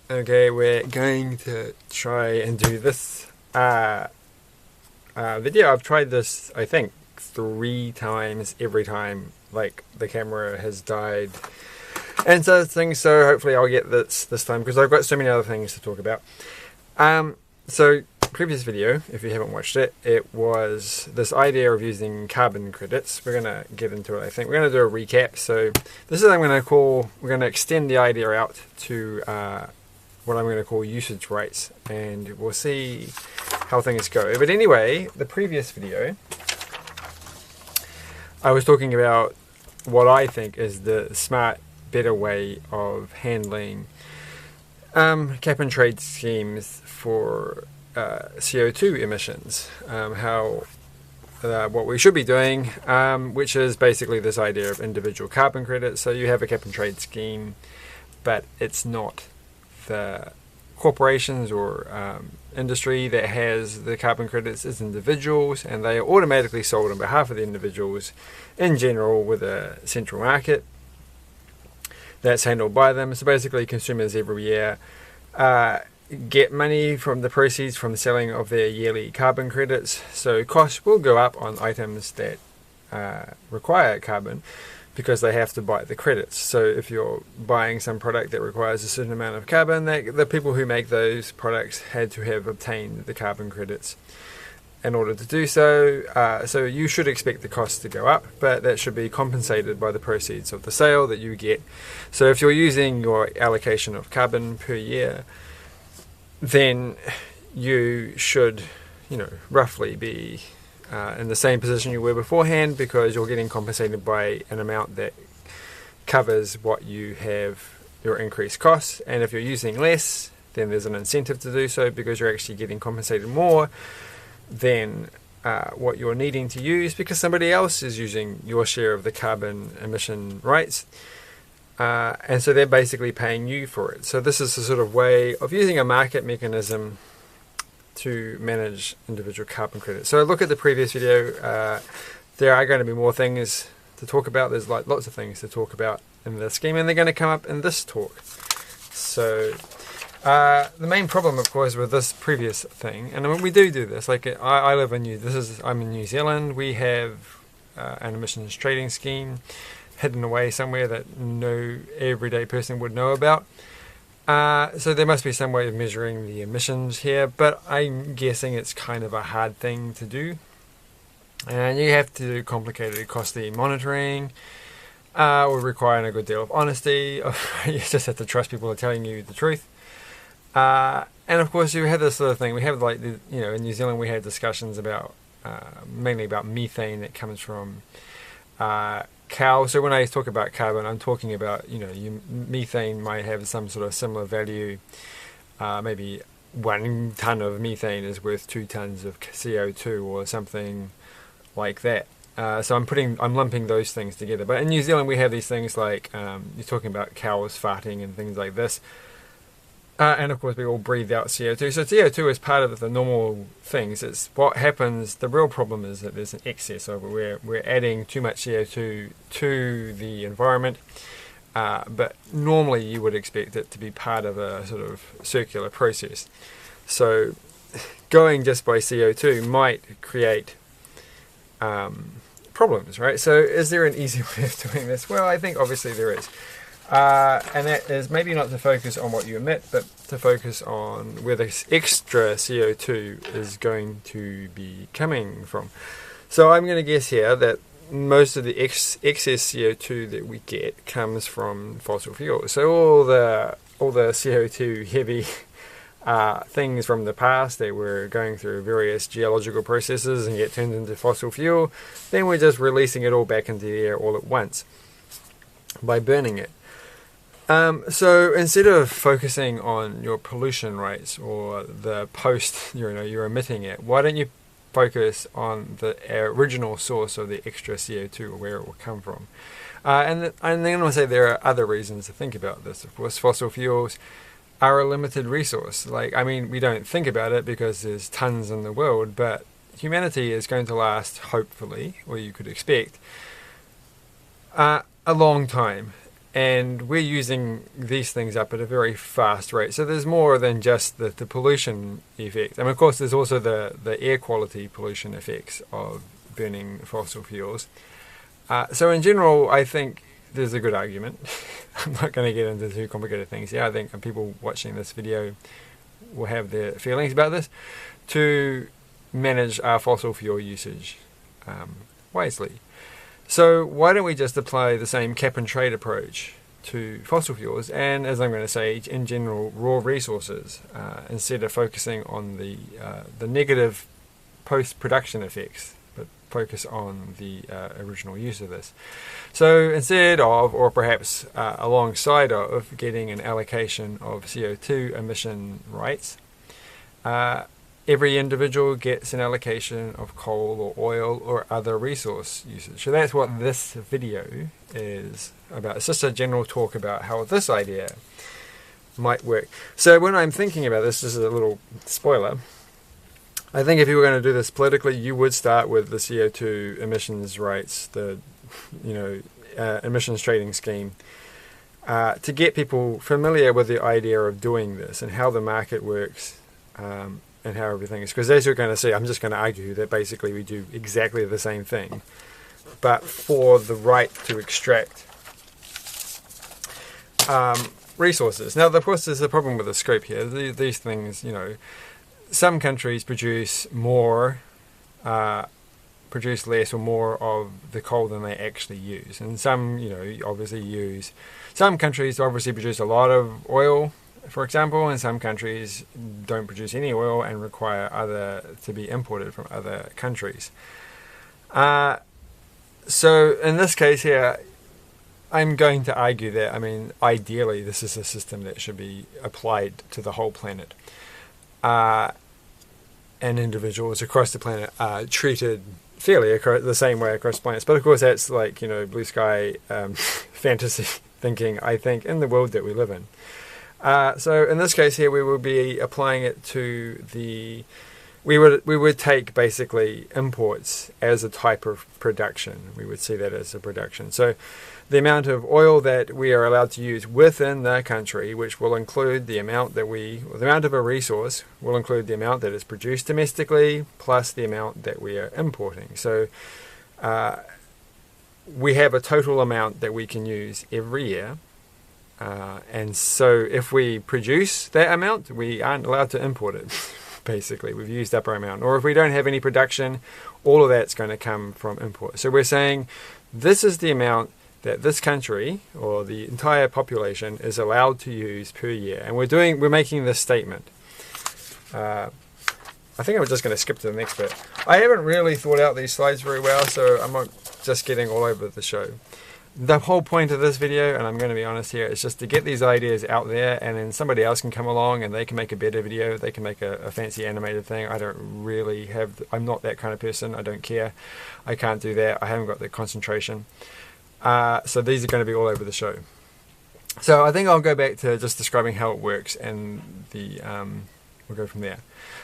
Okay, we're going to try and do this video. I've tried this, I think, 3 times. Every time, like, the camera has died and so things. So hopefully I'll get this time, because I've got so many other things to talk about. So previous video, if you haven't watched it, it was this idea of using carbon credits. We're gonna get into it. I think we're gonna do a recap. So this is what we're gonna extend the idea out to what I'm going to call usage rights, and we'll see how things go. But anyway, the previous video, I was talking about what I think is the smart, better way of handling cap and trade schemes for CO2 emissions. What we should be doing, which is basically this idea of individual carbon credits. So you have a cap and trade scheme, but it's not the corporations or industry that has the carbon credits, is individuals, and they are automatically sold on behalf of the individuals in general with a central market that's handled by them. So basically consumers every year get money from the proceeds from the selling of their yearly carbon credits. So costs will go up on items that require carbon, because they have to buy the credits. So if you're buying some product that requires a certain amount of carbon, the people who make those products had to have obtained the carbon credits in order to do so. So you should expect the cost to go up, but that should be compensated by the proceeds of the sale that you get. So if you're using your allocation of carbon per year, then you should, roughly be in the same position you were beforehand, because you're getting compensated by an amount that covers what you have, your increased costs. And if you're using less, then there's an incentive to do so, because you're actually getting compensated more than what you're needing to use, because somebody else is using your share of the carbon emission rights. And so they're basically paying you for it. So this is a sort of way of using a market mechanism to manage individual carbon credits. So look at the previous video. There are going to be more things to talk about. There's lots of things to talk about in the scheme, and they're going to come up in this talk. So the main problem, of course, with this previous thing, and I mean, we do this. Like I'm in New Zealand. We have an emissions trading scheme hidden away somewhere that no everyday person would know about. So there must be some way of measuring the emissions here, but I'm guessing it's kind of a hard thing to do. And you have to do complicated, costly monitoring, will require a good deal of honesty. You just have to trust people are telling you the truth. And of course you have this sort of thing. We have in New Zealand we had discussions about, mainly about methane that comes from cow. So when I talk about carbon, I'm talking about, methane might have some sort of similar value. Maybe 1 ton of methane is worth 2 tons of CO2 or something like that. So I'm lumping those things together. But in New Zealand, we have these things like, you're talking about cows farting and things like this. And of course we all breathe out CO2. So CO2 is part of the normal things. It's what happens. The real problem is that there's an excess of it. We're adding too much CO2 to the environment. But normally you would expect it to be part of a sort of circular process. So going just by CO2 might create problems, right? So is there an easy way of doing this? Well, I think obviously there is. And that is maybe not to focus on what you emit, but to focus on where this extra CO2 is going to be coming from. So I'm going to guess here that most of the excess CO2 that we get comes from fossil fuels. So all the CO2 heavy things from the past that were going through various geological processes and get turned into fossil fuel, then we're just releasing it all back into the air all at once by burning it. So instead of focusing on your pollution rates or the post you're emitting it, why don't you focus on the original source of the extra CO2, or where it will come from? And then I'm going to say there are other reasons to think about this. Of course, fossil fuels are a limited resource. We don't think about it because there's tons in the world, but humanity is going to last, hopefully, or you could expect, a long time. and we're using these things up at a very fast rate. So there's more than just the pollution effect. And of course there's also the air quality pollution effects of burning fossil fuels. So in general, I think there's a good argument. I'm not going to get into too complicated things here. I think people watching this video will have their feelings about this, to manage our fossil fuel usage wisely. So why don't we just apply the same cap and trade approach to fossil fuels and, as I'm going to say, in general, raw resources, instead of focusing on the negative post-production effects, but focus on the original use of this. So instead of, or perhaps alongside of, getting an allocation of CO2 emission rights, every individual gets an allocation of coal or oil or other resource usage. So that's what this video is about. It's just a general talk about how this idea might work. So when I'm thinking about this is a little spoiler. I think if you were going to do this politically, you would start with the CO2 emissions rights, the emissions trading scheme, to get people familiar with the idea of doing this and how the market works, and how everything is. Because as you're going to see, I'm just going to argue that basically we do exactly the same thing, but for the right to extract resources. Now, of course, there's a problem with the scope here. These things, some countries produce more, produce less or more of the coal than they actually use. And some, obviously use. Some countries obviously produce a lot of oil, for example, and some countries don't produce any oil and require to be imported from other countries. So in this case here, I'm going to argue that, ideally this is a system that should be applied to the whole planet. And individuals across the planet are treated fairly the same way across planets. But of course that's like, blue sky fantasy thinking, I think, in the world that we live in. So in this case here, we will be applying it to we would take basically imports as a type of production. We would see that as a production. So the amount of oil that we are allowed to use within the country, which will include the amount of a resource, will include the amount that is produced domestically plus the amount that we are importing. So we have a total amount that we can use every year. And so if we produce that amount, we aren't allowed to import it. Basically, we've used up our amount. Or if we don't have any production, all of that's going to come from import. So we're saying this is the amount that this country or the entire population is allowed to use per year. And we're making this statement. I think I'm just going to skip to the next bit. I haven't really thought out these slides very well, so I'm not just getting all over the show. The whole point of this video, and I'm going to be honest here, is just to get these ideas out there, and then somebody else can come along and they can make a better video. They can make a fancy animated thing. I don't really I'm not that kind of person. I don't care. I can't do that. I haven't got the concentration. So these are going to be all over the show. So I think I'll go back to just describing how it works, and we'll go from there.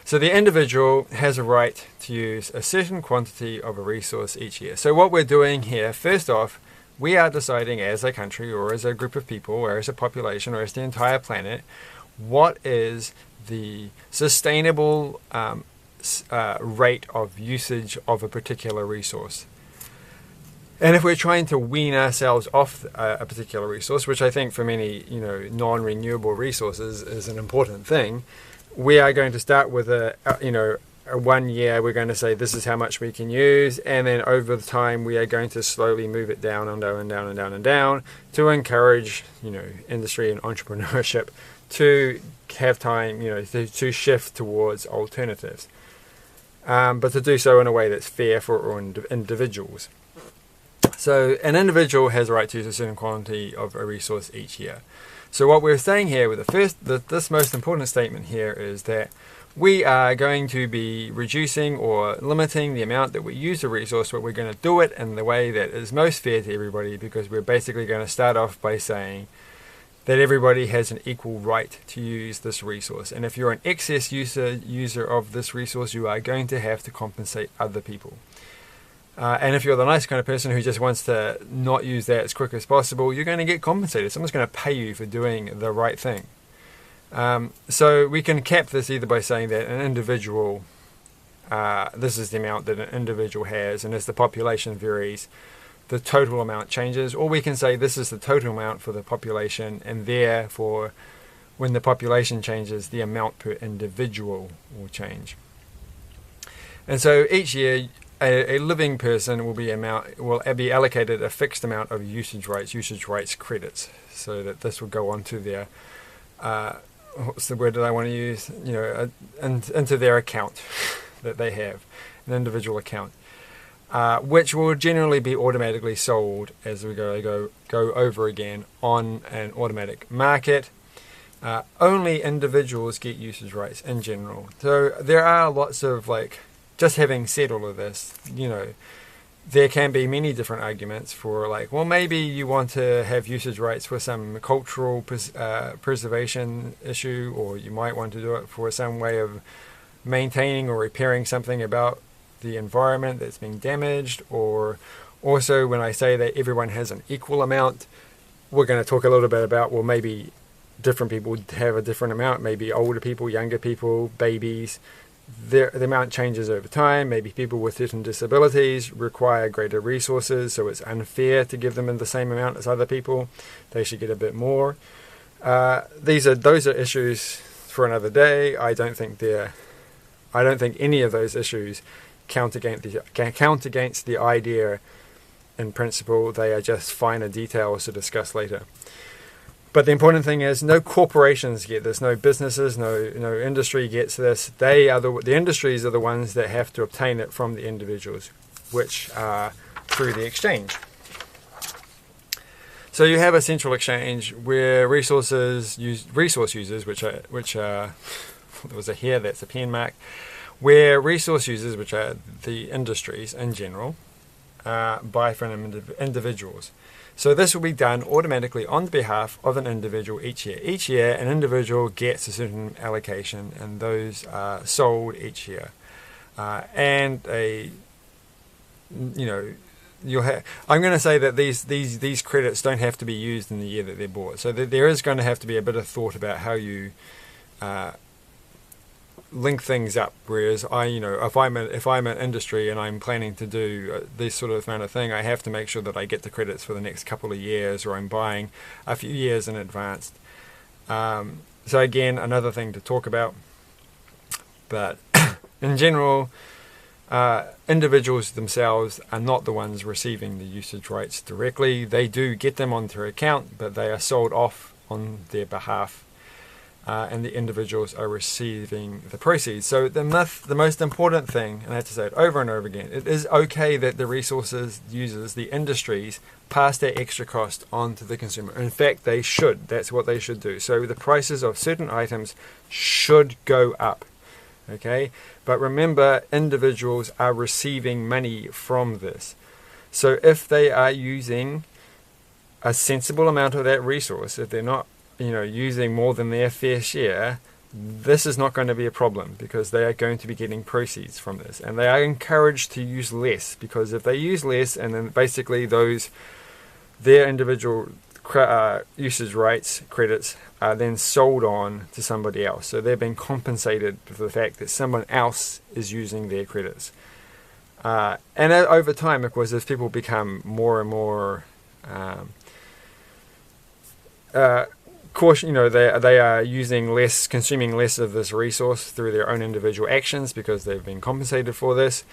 So the individual has a right to use a certain quantity of a resource each year. So what we're doing here, first off, we are deciding as a country or as a group of people or as a population or as the entire planet, what is the sustainable rate of usage of a particular resource. And if we're trying to wean ourselves off a particular resource, which I think for many non-renewable resources is an important thing, we are going to start with a 1 year, we're going to say this is how much we can use, and then over the time we are going to slowly move it down and down and down and down and down to encourage industry and entrepreneurship to have time to shift towards alternatives, but to do so in a way that's fair for all individuals. So an individual has a right to use a certain quantity of a resource each year. So what we're saying here with this most important statement here is that we are going to be reducing or limiting the amount that we use a resource, but we're going to do it in the way that is most fair to everybody, because we're basically going to start off by saying that everybody has an equal right to use this resource. And if you're an excess user of this resource, you are going to have to compensate other people. And if you're the nice kind of person who just wants to not use that as quick as possible, you're going to get compensated. Someone's going to pay you for doing the right thing. So we can cap this either by saying that an individual, this is the amount that an individual has, and as the population varies, the total amount changes. Or we can say this is the total amount for the population, and therefore when the population changes, the amount per individual will change. And so each year, a living person will be allocated a fixed amount of usage rights credits, so that this will go onto their what's the word that I want to use? Into their account that they have, an individual account, which will generally be automatically sold as we go over again on an automatic market. Only individuals get usage rights in general. So there are lots of just having said all of this, there can be many different arguments for well, maybe you want to have usage rights for some cultural preservation issue, or you might want to do it for some way of maintaining or repairing something about the environment that's being damaged. Or also, when I say that everyone has an equal amount, we're going to talk a little bit about, well, maybe different people have a different amount, maybe older people, younger people, babies. The amount changes over time. Maybe people with certain disabilities require greater resources, so it's unfair to give them in the same amount as other people. They should get a bit more. Those are issues for another day. I don't think any of those issues count against the idea in principle. They are just finer details to discuss later. But the important thing is, no corporations get this, no businesses, no industry gets this. The industries are the ones that have to obtain it from the individuals, which are through the exchange. So you have a central exchange where resource users, which are there was a here, that's a pen mark, where resource users, which are the industries in general, buy from individuals. So this will be done automatically on behalf of an individual each year. Each year, an individual gets a certain allocation, and those are sold each year. I'm going to say that these credits don't have to be used in the year that they're bought. So there is going to have to be a bit of thought about how you link things up. Whereas if I'm an industry and I'm planning to do this sort of amount of thing, I have to make sure that I get the credits for the next couple of years, or I'm buying a few years in advance. So again, another thing to talk about. But in general, individuals themselves are not the ones receiving the usage rights directly. They do get them on their account, but they are sold off on their behalf. And the individuals are receiving the proceeds. So the most important thing, and I have to say it over and over again, it is okay that the resources users, the industries, pass that extra cost on to the consumer. In fact, they should. That's what they should do. So the prices of certain items should go up. Okay? But remember, individuals are receiving money from this. So if they are using a sensible amount of that resource, if they're not using more than their fair share, this is not going to be a problem, because they are going to be getting proceeds from this, and they are encouraged to use less, because if they use less, and then basically their individual usage rights credits are then sold on to somebody else, so they're being compensated for the fact that someone else is using their credits. And over time, of course, as people become more and more caution, they are using less, consuming less of this resource through their own individual actions, because they've been compensated for this,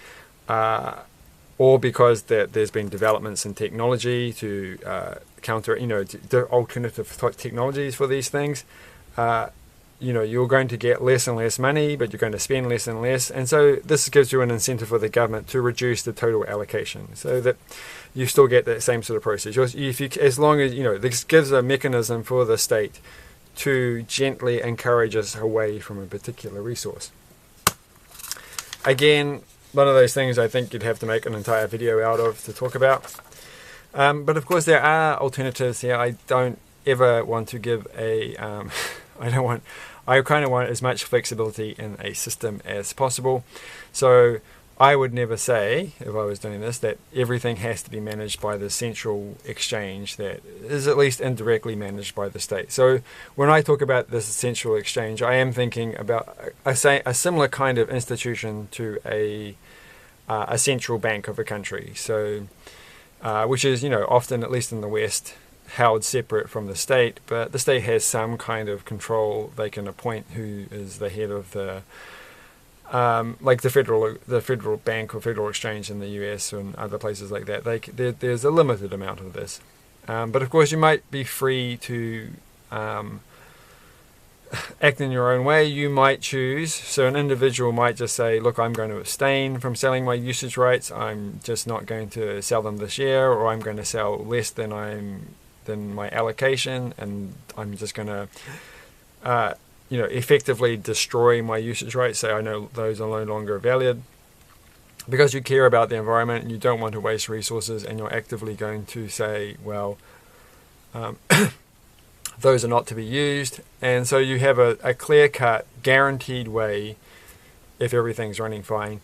or because there's been developments in technology to counter, alternative technologies for these things. You're going to get less and less money, but you're going to spend less and less, and so this gives you an incentive for the government to reduce the total allocation, so that you still get that same sort of process. As long as this gives a mechanism for the state to gently encourage us away from a particular resource. Again, one of those things I think you'd have to make an entire video out of to talk about. But of course, there are alternatives here. I don't ever want to give a I kind of want as much flexibility in a system as possible. So I would never say, if I was doing this, that everything has to be managed by the central exchange that is at least indirectly managed by the state. So when I talk about this central exchange, I am thinking about a similar kind of institution to a central bank of a country. So which is, often, at least in the West, held separate from the state, but the state has some kind of control. They can appoint who is the head of the like the federal bank or federal exchange in the US and other places like that. There's a limited amount of this, but of course you might be free to act in your own way. You might choose. So an individual might just say, look, I'm going to abstain from selling my usage rights. I'm just not going to sell them this year, or I'm going to sell less than my allocation, and I'm just going to effectively destroy my usage rights. Say I know those are no longer valid, because you care about the environment and you don't want to waste resources, and you're actively going to say, well, those are not to be used. And so you have a clear-cut, guaranteed way, if everything's running fine,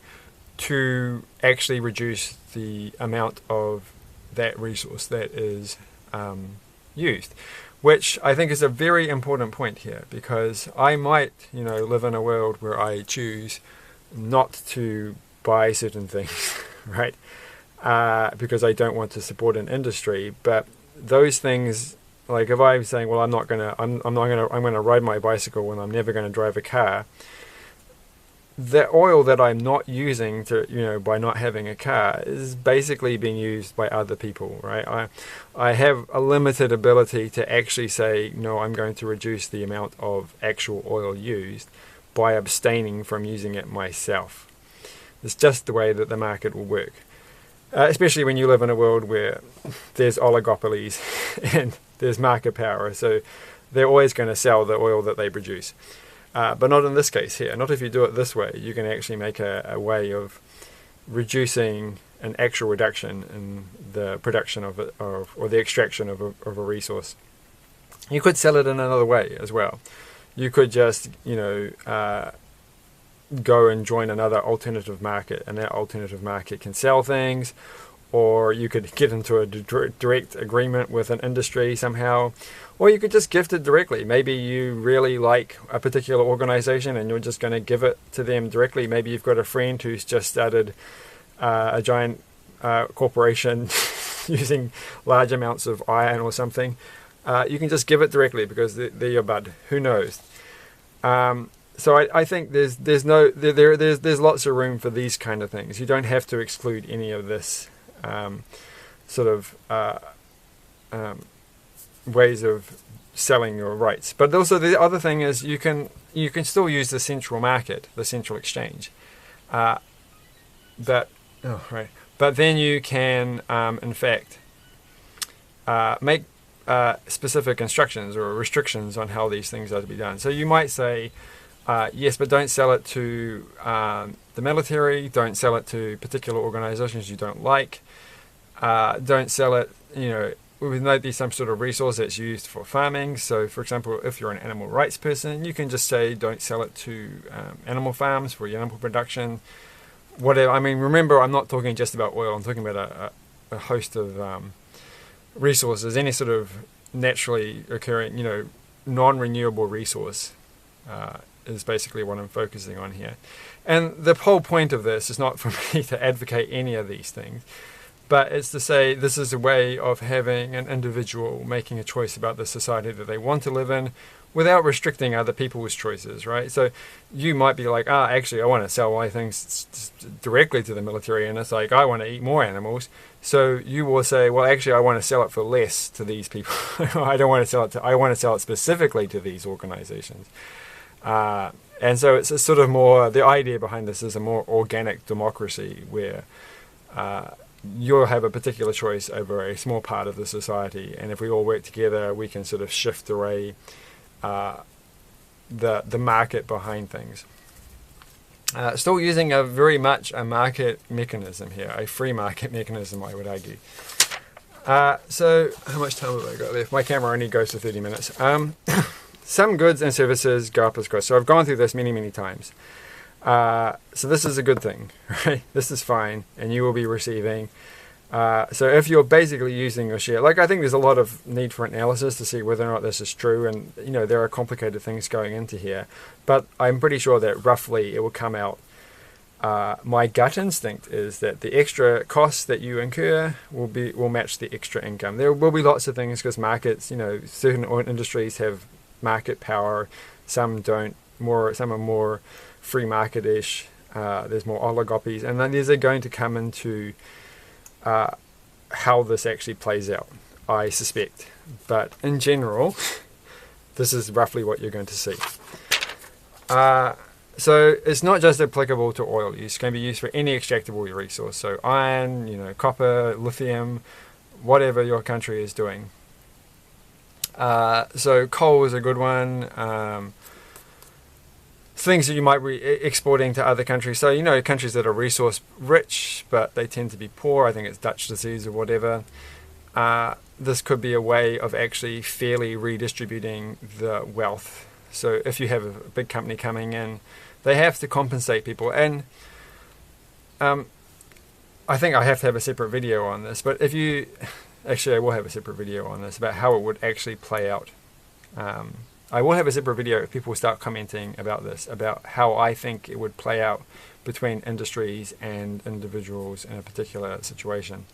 to actually reduce the amount of that resource that is used. Which I think is a very important point here, because I might, live in a world where I choose not to buy certain things, right? Because I don't want to support an industry. But those things, like if I'm saying, well, I'm going to ride my bicycle when I'm never going to drive a car. The oil that I'm not using to, by not having a car is basically being used by other people, right? I have a limited ability to actually say, no, I'm going to reduce the amount of actual oil used by abstaining from using it myself. It's just the way that the market will work, especially when you live in a world where there's oligopolies and there's market power. So they're always going to sell the oil that they produce. But not in this case here. Not if you do it this way. You can actually make a way of reducing an actual reduction in the production of it, or the extraction of a resource. You could sell it in another way as well. You could just, go and join another alternative market, and that alternative market can sell things. Or you could get into a direct agreement with an industry somehow. Or you could just gift it directly. Maybe you really like a particular organization and you're just going to give it to them directly. Maybe you've got a friend who's just started a giant corporation using large amounts of iron or something. You can just give it directly because they're your bud. Who knows? So I think there's lots of room for these kind of things. You don't have to exclude any of this ways of selling your rights. But also the other thing is you can still use the central market, the central exchange. But then you can in fact make specific instructions or restrictions on how these things are to be done. So you might say, yes, but don't sell it to the military, don't sell it to particular organizations you don't like, don't sell it, we know there's some sort of resource that's used for farming. So, for example, if you're an animal rights person, you can just say don't sell it to animal farms for your animal production. Whatever. I mean, remember, I'm not talking just about oil. I'm talking about a host of resources. Any sort of naturally occurring, non-renewable resource is basically what I'm focusing on here. And the whole point of this is not for me to advocate any of these things, but it's to say this is a way of having an individual making a choice about the society that they want to live in without restricting other people's choices, right? So you might be like, actually, I want to sell my things directly to the military, and it's like, I want to eat more animals. So you will say, well, actually, I want to sell it for less to these people. I don't want to sell it I want to sell it specifically to these organizations. And so it's a sort of more, the idea behind this is a more organic democracy where you'll have a particular choice over a small part of the society, and if we all work together, we can sort of shift away the market behind things. Still using very much a market mechanism here, a free market mechanism, I would argue. So how much time have I got left? My camera only goes to 30 minutes. Some goods and services go up as cost. So I've gone through this many, many times. So this is a good thing, right? This is fine, and you will be receiving. So if you're basically using your share, like I think there's a lot of need for analysis to see whether or not this is true, and there are complicated things going into here, but I'm pretty sure that roughly it will come out. My gut instinct is that the extra costs that you incur will match the extra income. There will be lots of things because markets, certain industries have market power, some don't. Some are more free market-ish. There's more oligopolies, and then these are going to come into how this actually plays out, I suspect. But in general, this is roughly what you're going to see. So it's not just applicable to oil use. It's going to be used for any extractable resource. So iron, copper, lithium, whatever your country is doing. So coal is a good one. Things that you might be exporting to other countries. So, countries that are resource rich, but they tend to be poor. I think it's Dutch disease or whatever. This could be a way of actually fairly redistributing the wealth. So if you have a big company coming in, they have to compensate people. And I think I have to have a separate video on this. But actually I will have a separate video on this about how it would actually play out. I will have a separate video if people start commenting about this, about how I think it would play out between industries and individuals in a particular situation.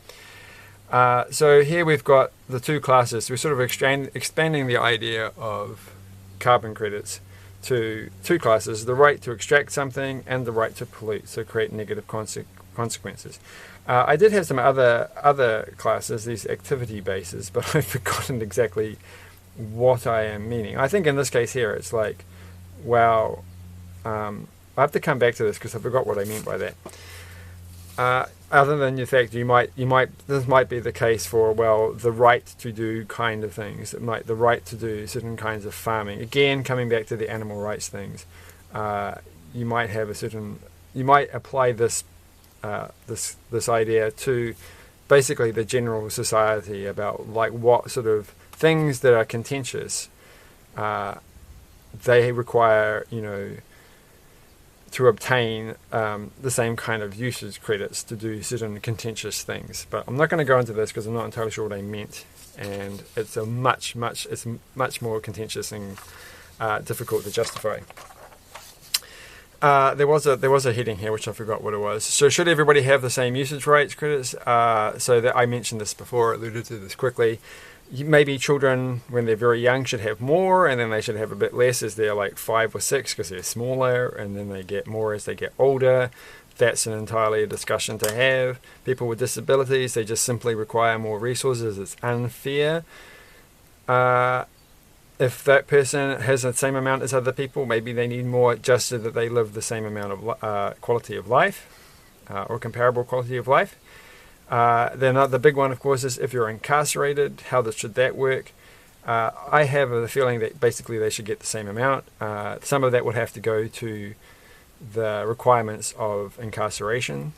So here we've got the two classes. We're sort of expanding the idea of carbon credits to two classes, the right to extract something and the right to pollute, so create negative consequences. I did have some other classes, these activity bases, but I've forgotten exactly what I am meaning. I think in this case here it's like, well, I have to come back to this because I forgot what I meant by that. Other than the fact this might be the case for, well, the right to do kind of things, the right to do certain kinds of farming. Again, coming back to the animal rights things, you might apply this this idea to basically the general society about like what sort of things that are contentious, they require, to obtain the same kind of usage credits to do certain contentious things. But I'm not going to go into this because I'm not entirely sure what I meant, and it's much more contentious and difficult to justify. There was a heading here which I forgot what it was. So should everybody have the same usage rights credits? So that I mentioned this before, alluded to this quickly. Maybe children, when they're very young, should have more, and then they should have a bit less as they're like 5 or 6 because they're smaller, and then they get more as they get older. That's entirely a discussion to have. People with disabilities, they just simply require more resources. It's unfair. If that person has the same amount as other people, maybe they need more just so that they live the same amount of quality of life or comparable quality of life. Then the big one, of course, is if you're incarcerated, how should that work? I have a feeling that basically they should get the same amount. Some of that would have to go to the requirements of incarceration.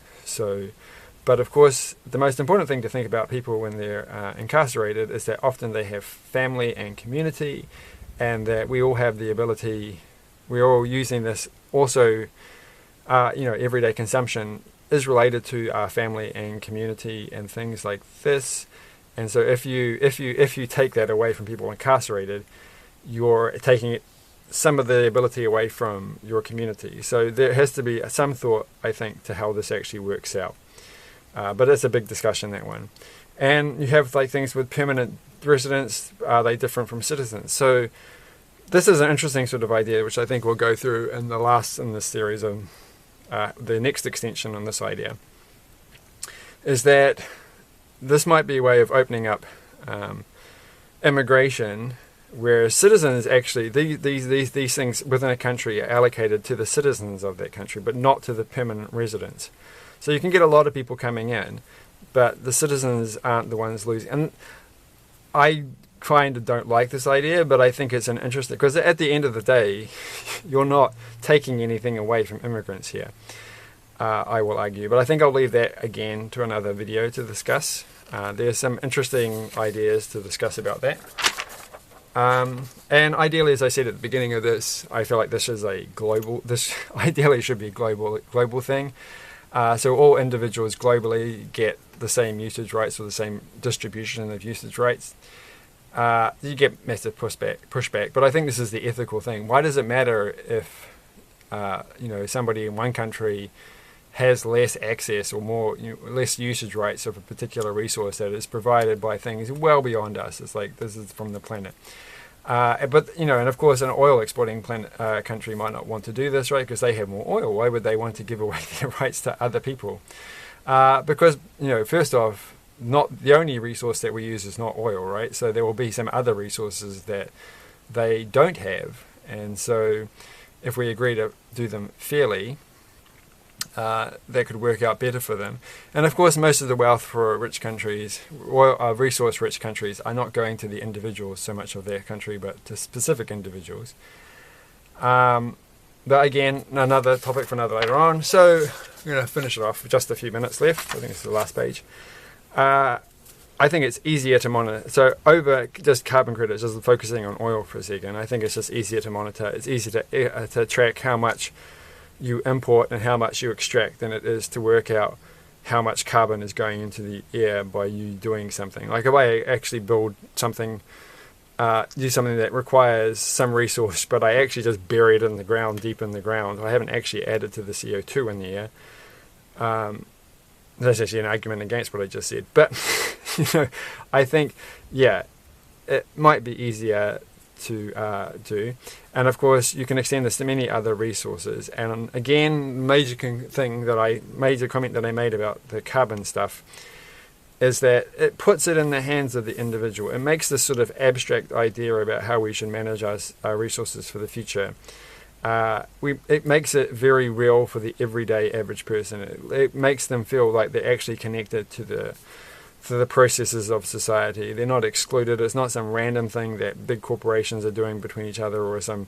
But of course, the most important thing to think about people when they're incarcerated is that often they have family and community, and that we all have the ability, we're all using this also, everyday consumption is related to our family and community and things like this. And so if you take that away from people incarcerated, you're taking some of the ability away from your community. So there has to be some thought, I think, to how this actually works out. But it's a big discussion, that one. And you have like things with permanent residents. Are they different from citizens? So this is an interesting sort of idea, which I think we'll go through in this series of the next extension on this idea, is that this might be a way of opening up immigration, where citizens actually, these things within a country are allocated to the citizens of that country, but not to the permanent residents. So you can get a lot of people coming in, but the citizens aren't the ones losing. And I kind of don't like this idea, but I think it's an interesting, because at the end of the day, you're not taking anything away from immigrants here, I will argue. But I think I'll leave that again to another video to discuss. There's some interesting ideas to discuss about that. And ideally, as I said at the beginning of this, I feel like this ideally should be a global thing. So all individuals globally get the same usage rights or the same distribution of usage rights. You get massive pushback, but I think this is the ethical thing. Why does it matter if somebody in one country has less access or less usage rights of a particular resource that is provided by things well beyond us? It's like this is from the planet. But and of course, an oil exporting country might not want to do this, right? Because they have more oil. Why would they want to give away their rights to other people? Because first off, not the only resource that we use is not oil, right? So there will be some other resources that they don't have, and so if we agree to do them fairly, that could work out better for them. And of course, most of the wealth for rich countries, resource-rich countries, are not going to the individuals so much of their country, but to specific individuals. But again, another topic for another later on. So I'm going to finish it off with just a few minutes left. I think it's the last page. I think it's easier to monitor. So over just carbon credits, just focusing on oil for a second, I think it's just easier to monitor. It's easier to track how much you import and how much you extract than it is to work out how much carbon is going into the air by you doing something. Like if I actually build something, do something that requires some resource, but I actually just bury it in the ground, deep in the ground, I haven't actually added to the CO2 in the air. That's actually an argument against what I just said. But, I think, it might be easier to do. And of course, you can extend this to many other resources. And again, major comment that I made about the carbon stuff is that it puts it in the hands of the individual. It makes this sort of abstract idea about how we should manage our resources for the future. It makes it very real for the everyday average person. It makes them feel like they're actually connected to the processes of society. They're not excluded. It's not some random thing that big corporations are doing between each other, or some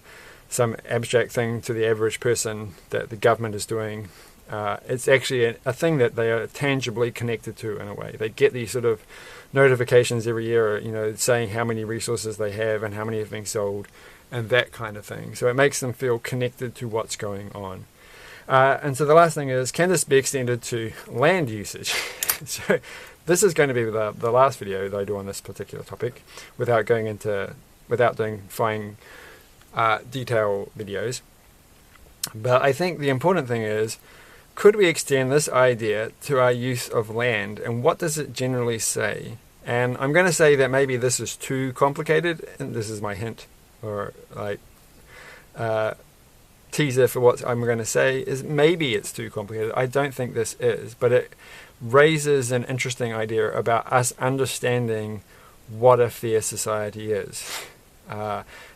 abstract thing to the average person that the government is doing. It's actually a thing that they are tangibly connected to in a way. They get these sort of notifications every year, saying how many resources they have and how many have been sold, and that kind of thing. So it makes them feel connected to what's going on. And so the last thing is, can this be extended to land usage? So this is going to be the last video that I do on this particular topic, without doing fine detail videos. But I think the important thing is, could we extend this idea to our use of land, and what does it generally say? And I'm going to say that maybe this is too complicated, and this is my hint, or teaser for what I'm going to say, is maybe it's too complicated. I don't think this is, but it raises an interesting idea about us understanding what a fair society is.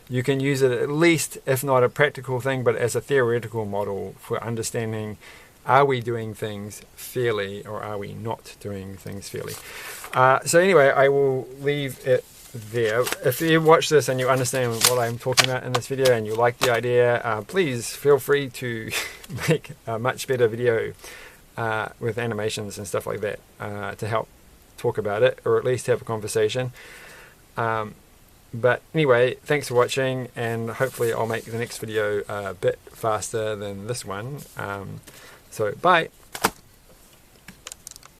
You can use it at least, if not a practical thing, but as a theoretical model for understanding, are we doing things fairly or are we not doing things fairly? So anyway, I will leave it there. If you watch this and you understand what I'm talking about in this video and you like the idea, please feel free to make a much better video with animations and stuff like that to help talk about it, or at least have a conversation. But anyway, thanks for watching, and hopefully I'll make the next video a bit faster than this one. So bye!